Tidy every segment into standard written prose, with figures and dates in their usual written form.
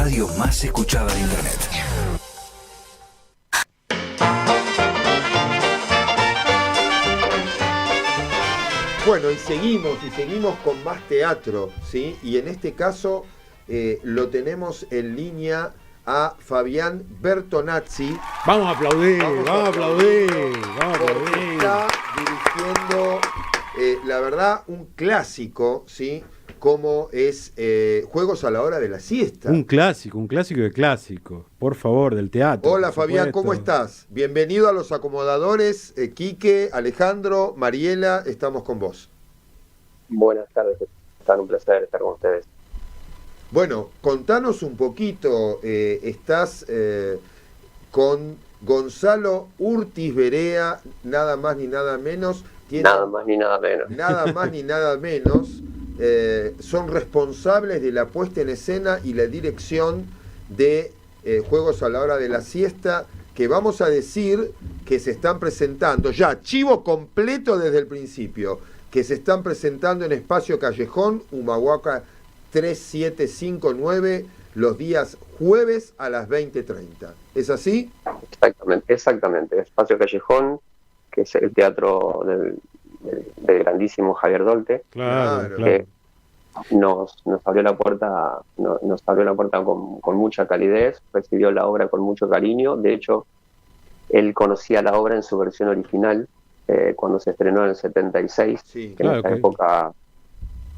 radio más escuchada de Internet. Bueno, y seguimos con más teatro, ¿sí? Y en este caso lo tenemos en línea a Fabián Bertonazzi. Vamos a aplaudir, vamos a aplaudir. Está dirigiendo, la verdad, un clásico, ¿sí? Como es Juegos a la hora de la siesta. Un clásico de clásico, por favor, del teatro. Hola Fabián, ¿cómo estás? Bienvenido a Los Acomodadores. Quique, Alejandro, Mariela, estamos con vos. Buenas tardes, es un placer estar con ustedes. Bueno, contanos un poquito, estás con Gonzalo Urtis Berea, nada más ni nada menos. Nada más ni nada menos. Nada más ni nada menos. Son responsables de la puesta en escena y la dirección de Juegos a la hora de la siesta, que vamos a decir que se están presentando, ya, chivo completo desde el principio, que se están presentando en Espacio Callejón, Humahuaca 3759, los días jueves a las 20:30. ¿Es así? Exactamente. Espacio Callejón, que es el teatro del grandísimo Javier Dolte, Claro. que nos abrió la puerta, con mucha calidez, recibió la obra con mucho cariño. De hecho, él conocía la obra en su versión original cuando se estrenó en el 76. Sí, en esta época.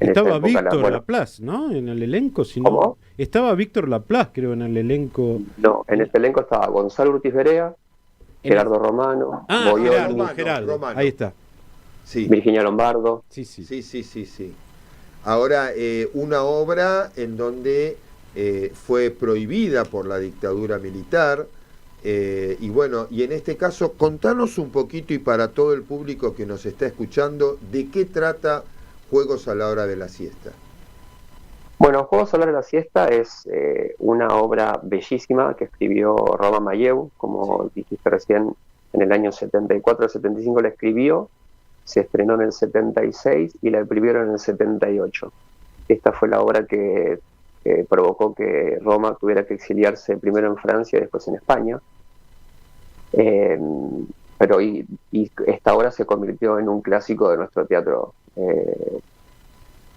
Estaba Víctor Laplace, ¿no? En el elenco, si no. ¿Cómo? Estaba Víctor Laplace, creo, en el elenco. No, en este elenco estaba Gonzalo Urtis Berea, Gerardo Romano, Boioli, Gerardo. Ahí está. Sí. Virginia Lombardo. Sí. Ahora, una obra en donde fue prohibida por la dictadura militar, y bueno, y en este caso, contanos un poquito, y para todo el público que nos está escuchando, ¿de qué trata Juegos a la hora de la siesta? Bueno, Juegos a la hora de la siesta es una obra bellísima que escribió Roma Mayeu, como dijiste recién, en el año 74-75 la escribió, se estrenó en el 76 y la prohibieron en el 78. Esta fue la obra que provocó que Roma tuviera que exiliarse primero en Francia y después en España. Pero esta obra se convirtió en un clásico de nuestro teatro.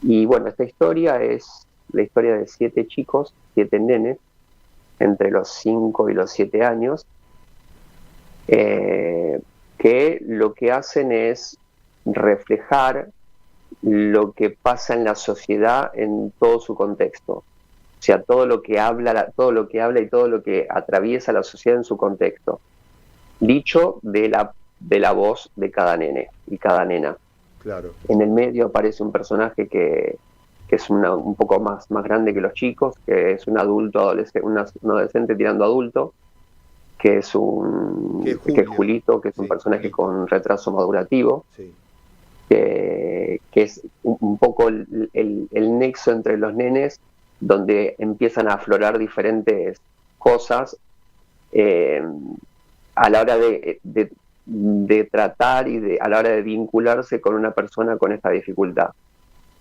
Y bueno, esta historia es la historia de 7 chicos, 7 nenes, entre los 5 y los 7 años, que lo que hacen es reflejar lo que pasa en la sociedad en todo su contexto. O sea, todo lo que habla y todo lo que atraviesa la sociedad en su contexto. Dicho de la voz de cada nene y cada nena. Claro. En el medio aparece un personaje que es un poco más grande que los chicos, que es un adolescente tirando adulto, que es Julito, que es un personaje con retraso madurativo, que es un poco el nexo entre los nenes, donde empiezan a aflorar diferentes cosas a la hora de tratar y a la hora de vincularse con una persona con esta dificultad.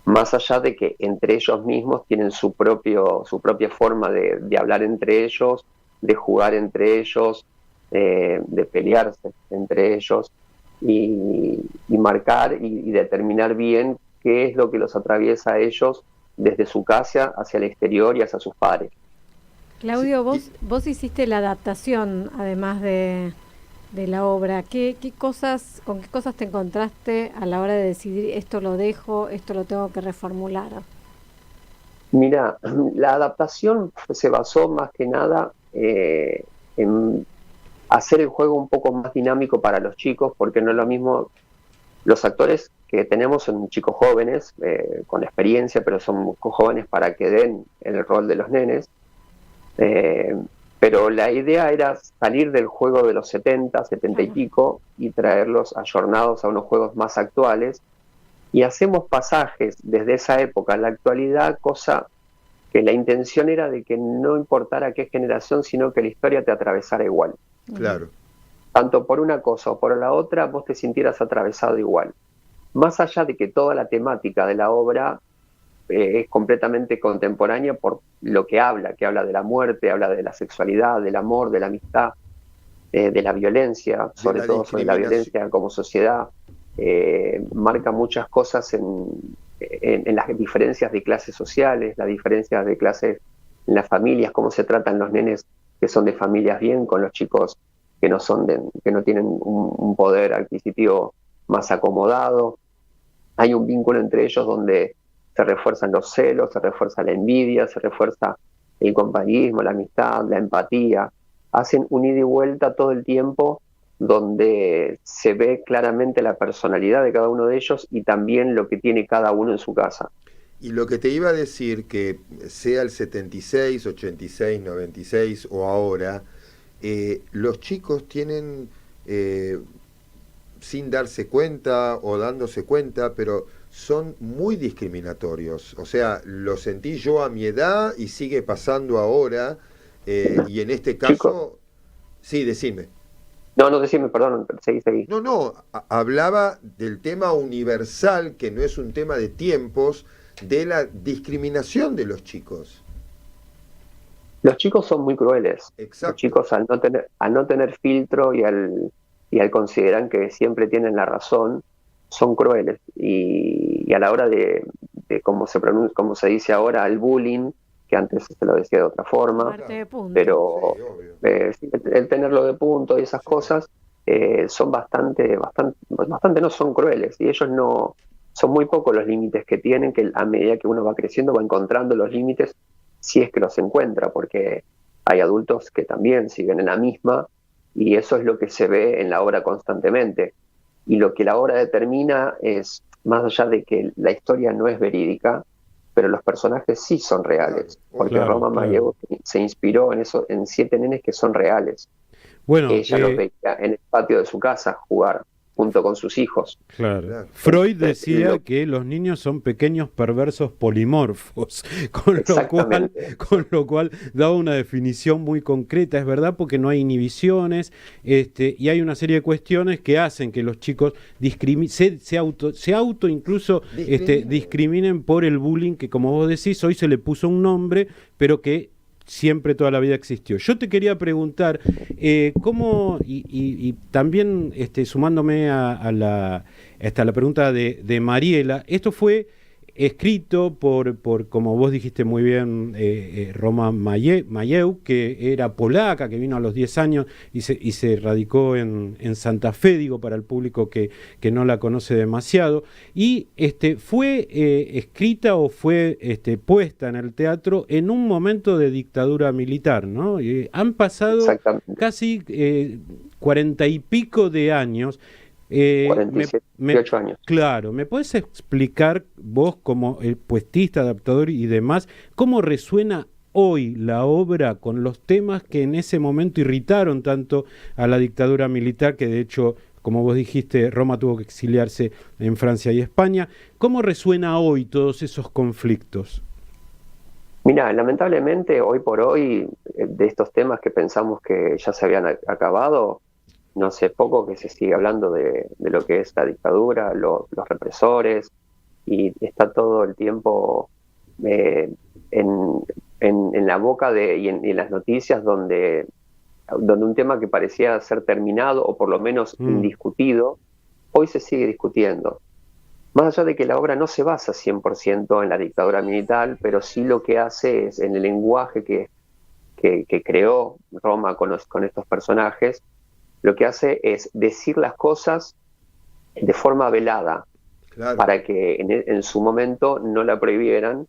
Más allá de que entre ellos mismos tienen su propia forma de hablar entre ellos, de jugar entre ellos, de pelearse entre ellos y marcar y determinar bien qué es lo que los atraviesa a ellos desde su casa hacia el exterior y hacia sus padres. Claudio, vos hiciste la adaptación, además de la obra. ¿Con qué cosas te encontraste a la hora de decidir esto lo dejo, esto lo tengo que reformular? Mira, la adaptación se basó más que nada en hacer el juego un poco más dinámico para los chicos, porque no es lo mismo. Los actores que tenemos son chicos jóvenes, con experiencia, pero son jóvenes para que den el rol de los nenes. Pero la idea era salir del juego de los 70 y pico y traerlos ayornados a unos juegos más actuales. Y hacemos pasajes desde esa época a la actualidad, cosa que la intención era de que no importara qué generación, sino que la historia te atravesara igual. Claro. Tanto por una cosa o por la otra, vos te sintieras atravesado igual. Más allá de que toda la temática de la obra es completamente contemporánea por lo que habla de la muerte, habla de la sexualidad, del amor, de la amistad, de la violencia, sobre todo sobre la violencia como sociedad. Marca muchas cosas en las diferencias de clases sociales, las diferencias de clases en las familias, cómo se tratan los nenes que son de familias bien con los chicos que no tienen un poder adquisitivo más acomodado. Hay un vínculo entre ellos donde se refuerzan los celos, se refuerza la envidia, se refuerza el compañerismo, la amistad, la empatía. Hacen un ida y vuelta todo el tiempo donde se ve claramente la personalidad de cada uno de ellos y también lo que tiene cada uno en su casa. Y lo que te iba a decir, que sea el 76, 86, 96 o ahora, los chicos tienen, sin darse cuenta o dándose cuenta, pero son muy discriminatorios. O sea, lo sentí yo a mi edad y sigue pasando ahora, y en este caso... Chico. Sí, decime. No, decime, perdón, seguí. No, hablaba del tema universal, que no es un tema de tiempos, de la discriminación de los chicos. Los chicos son muy crueles. Exacto. Los chicos al no tener filtro y al considerar que siempre tienen la razón, son crueles. Y a la hora de cómo se dice ahora, el bullying, que antes se lo decía de otra forma, pero sí, el tenerlo de punto y esas cosas son bastante no son crueles, y ellos no son muy pocos los límites que tienen, que a medida que uno va creciendo va encontrando los límites, si es que los encuentra, porque hay adultos que también siguen en la misma, y eso es lo que se ve en la obra constantemente. Y lo que la obra determina es, más allá de que la historia no es verídica, pero los personajes sí son reales, porque Roma Mayeu se inspiró en 7 nenes que son reales. Bueno, ella los veía en el patio de su casa jugar junto con sus hijos. Claro. Freud decía que los niños son pequeños perversos polimorfos, con lo cual daba una definición muy concreta, es verdad, porque no hay inhibiciones, y hay una serie de cuestiones que hacen que los chicos se auto incluso discriminen por el bullying, que como vos decís, hoy se le puso un nombre, pero que siempre toda la vida existió. Yo te quería preguntar, ¿cómo, y también sumándome a la pregunta de Mariela, esto fue escrito por como vos dijiste muy bien, Roma Mayeu, que era polaca, que vino a los 10 años y se radicó en Santa Fe, digo, para el público que no la conoce demasiado, y fue escrita o fue puesta en el teatro en un momento de dictadura militar, ¿no? Han pasado casi 40 y pico de años. 48 años. Claro, ¿me puedes explicar vos como el puestista, adaptador y demás, cómo resuena hoy la obra con los temas que en ese momento irritaron tanto a la dictadura militar, que de hecho, como vos dijiste, Roma tuvo que exiliarse en Francia y España? ¿Cómo resuena hoy todos esos conflictos? Mira, lamentablemente hoy por hoy, de estos temas que pensamos que ya se habían acabado, no hace poco que se sigue hablando de lo que es la dictadura, los represores, y está todo el tiempo en la boca y en las noticias donde un tema que parecía ser terminado o por lo menos indiscutido, hoy se sigue discutiendo. Más allá de que la obra no se basa 100% en la dictadura militar, pero sí lo que hace es, en el lenguaje que creó Roma con estos personajes, lo que hace es decir las cosas de forma velada, para que en su momento no la prohibieran,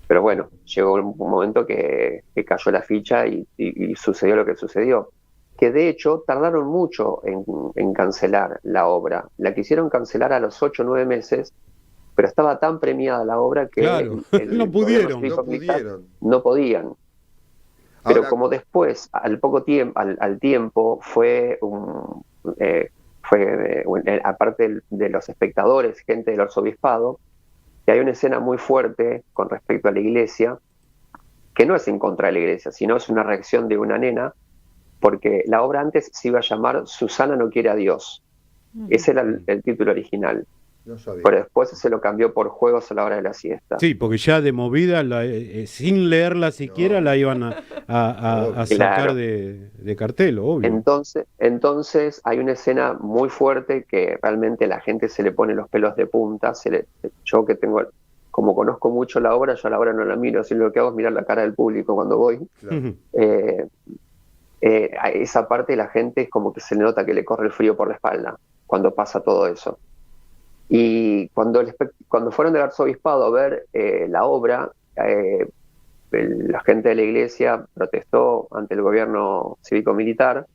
pero bueno, llegó un momento que cayó la ficha y sucedió lo que sucedió, que de hecho tardaron mucho en cancelar la obra. La quisieron cancelar a los 8 o 9 meses, pero estaba tan premiada la obra que no pudieron. No podían. Pero como después, al tiempo, fue aparte de los espectadores, gente del arzobispado, que hay una escena muy fuerte con respecto a la iglesia, que no es en contra de la iglesia, sino es una reacción de una nena, porque la obra antes se iba a llamar Susana no quiere a Dios. Ese era el título original. No sabía. pero después se lo cambió por juegos a la hora de la siesta. Sí, porque ya de movida, sin leerla siquiera, No. la iban a sacar Claro. de cartel, obvio. Entonces hay una escena muy fuerte que realmente la gente se le pone los pelos de punta. Yo que tengo, como conozco mucho la obra, yo a la obra no la miro, sino lo que hago es mirar la cara del público cuando voy. Claro. A esa parte la gente es como que se le nota que le corre el frío por la espalda cuando pasa todo eso. Y cuando fueron del arzobispado a ver la obra, la gente de la iglesia protestó ante el gobierno cívico-militar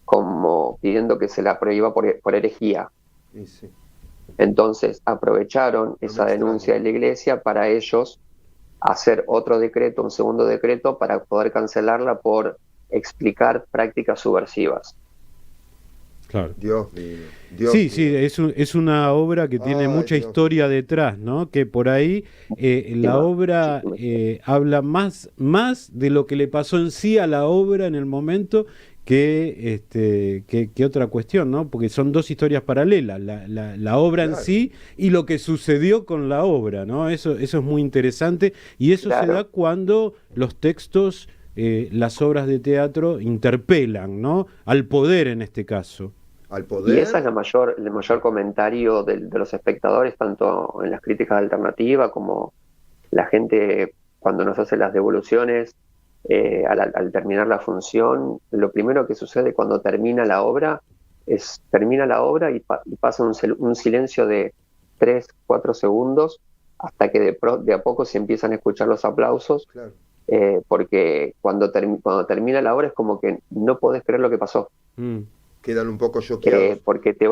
como pidiendo que se la prohíba por herejía. Y sí. Entonces aprovecharon esa me denuncia de la iglesia para ellos hacer otro decreto, un segundo decreto, para poder cancelarla por explicar prácticas subversivas. Claro. Dios mío. Dios Sí, mío. sí, es una obra que tiene Ay, mucha Dios. historia detrás, ¿no? Que por ahí la obra habla más de lo que le pasó en sí a la obra en el momento que otra cuestión, ¿no? Porque son dos historias paralelas, la obra en Claro. sí y lo que sucedió con la obra, ¿no? Eso es muy interesante y eso se Claro. da cuando los textos, las obras de teatro interpelan, ¿no? Al poder en este caso. Al Y poder. ese es el mayor comentario de los espectadores, tanto en las críticas alternativas como la gente cuando nos hace las devoluciones al terminar la función. Lo primero que sucede cuando termina la obra y pasa un silencio de 3-4 segundos hasta que de a poco se empiezan a escuchar los aplausos, Claro. porque cuando termina la obra es como que no podés creer lo que pasó. Quedan un poco choqueados. Porque la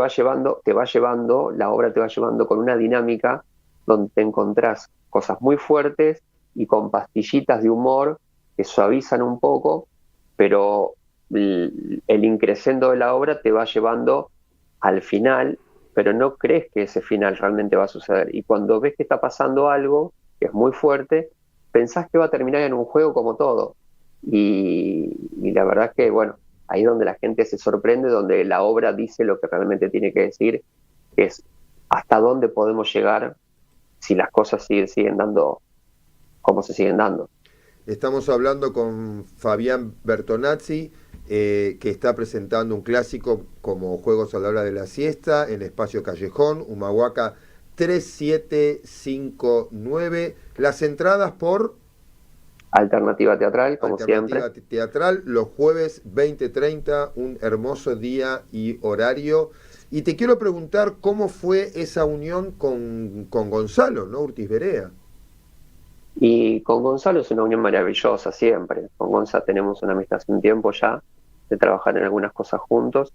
obra te va llevando con una dinámica donde te encontrás cosas muy fuertes y con pastillitas de humor que suavizan un poco, pero el increscendo de la obra te va llevando al final, pero no crees que ese final realmente va a suceder. Y cuando ves que está pasando algo que es muy fuerte, pensás que va a terminar en un juego como todo. Y la verdad es que, bueno, ahí es donde la gente se sorprende, donde la obra dice lo que realmente tiene que decir, que es hasta dónde podemos llegar si las cosas siguen dando como se siguen dando. Estamos hablando con Fabián Bertonazzi, que está presentando un clásico como Juegos a la hora de la siesta en Espacio Callejón, Humahuaca 3759. Las entradas por Alternativa Teatral, como Alternativa siempre. Teatral, los jueves 20:30, un hermoso día y horario. Y te quiero preguntar cómo fue esa unión con Gonzalo, ¿no? Urtiz Berea. Y con Gonzalo es una unión maravillosa siempre. Con Gonzalo tenemos una amistad hace un tiempo ya, de trabajar en algunas cosas juntos,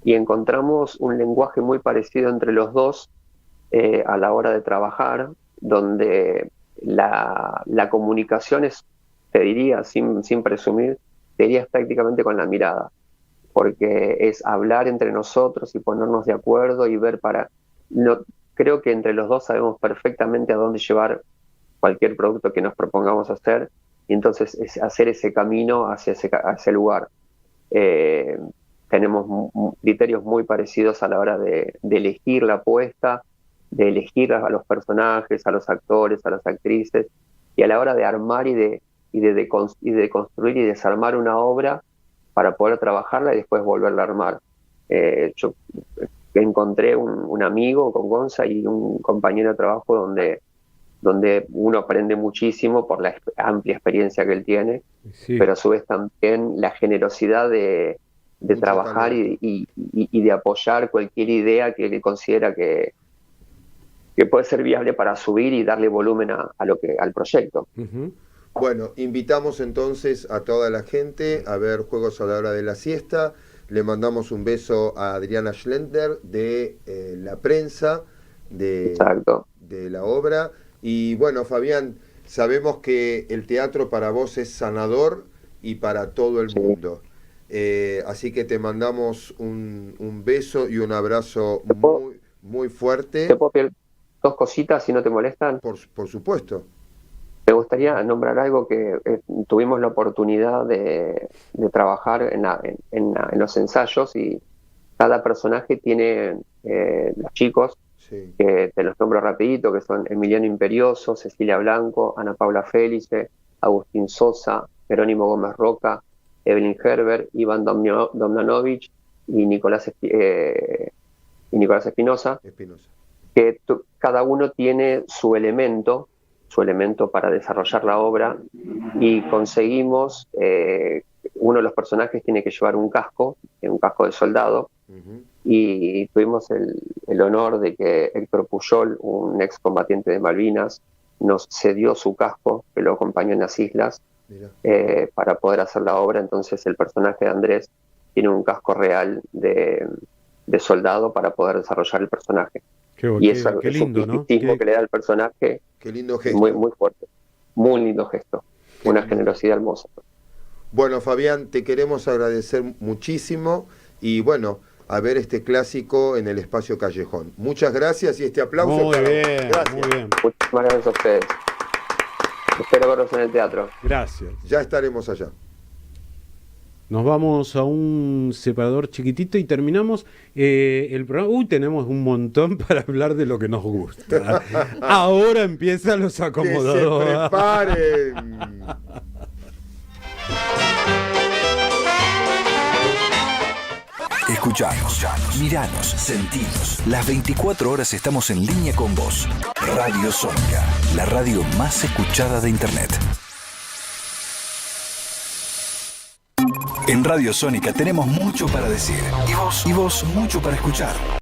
y encontramos un lenguaje muy parecido entre los dos a la hora de trabajar, donde la comunicación es, te diría, sin presumir, te diría es prácticamente con la mirada, porque es hablar entre nosotros y ponernos de acuerdo y ver creo que entre los dos sabemos perfectamente a dónde llevar cualquier producto que nos propongamos hacer, y entonces es hacer ese camino hacia ese lugar. Tenemos criterios muy parecidos a la hora de elegir la apuesta, de elegir a los personajes, a los actores, a las actrices, y a la hora de armar y de construir y desarmar una obra para poder trabajarla y después volverla a armar. Yo encontré un amigo con Gonza y un compañero de trabajo donde uno aprende muchísimo por la amplia experiencia que él tiene, Sí. pero a su vez también la generosidad de Mucho trabajar talento. y de apoyar cualquier idea que él considera que puede ser viable para subir y darle volumen al proyecto. Ujú. Bueno, invitamos entonces a toda la gente a ver Juegos a la hora de la siesta. Le mandamos un beso a Adriana Schlender de la prensa Exacto. de la obra. Y bueno, Fabián, sabemos que el teatro para vos es sanador y para todo el Sí. mundo. Así que te mandamos un beso y un abrazo ¿Te puedo- muy, muy fuerte. ¿Te puedo pedir 2 cositas si no te molestan? Por supuesto. Me gustaría nombrar algo que tuvimos la oportunidad de trabajar en los ensayos, y cada personaje tiene, los chicos Sí. que te los nombro rapidito, que son Emiliano Imperioso, Cecilia Blanco, Ana Paula Félice, Agustín Sosa, Jerónimo Gómez Roca, Evelyn Herbert, Iván Domnanovich y Nicolás Espinosa, que cada uno tiene su elemento para desarrollar la obra, y conseguimos, uno de los personajes tiene que llevar un casco de soldado, y tuvimos el honor de que Héctor Pujol, un excombatiente de Malvinas, nos cedió su casco, que lo acompañó en las islas, para poder hacer la obra. Entonces el personaje de Andrés tiene un casco real de soldado para poder desarrollar el personaje. Y eso es un misticismo que le da al personaje. Qué lindo gesto. Muy, muy fuerte. Muy lindo gesto. Una generosidad hermosa. Bueno, Fabián, te queremos agradecer muchísimo y bueno, a ver este clásico en el Espacio Callejón. Muchas gracias y este aplauso. Muy bien, gracias. muy bien. Muchísimas gracias a ustedes. Espero verlos en el teatro. Gracias. Ya estaremos allá. Nos vamos a un separador chiquitito y terminamos el programa. Tenemos un montón para hablar de lo que nos gusta. Ahora empiezan los acomodadores. ¡Que se preparen! Escuchanos, miranos, sentinos. Las 24 horas estamos en línea con vos. Radio Sónica, la radio más escuchada de Internet. En Radio Sónica tenemos mucho para decir. Y vos mucho para escuchar.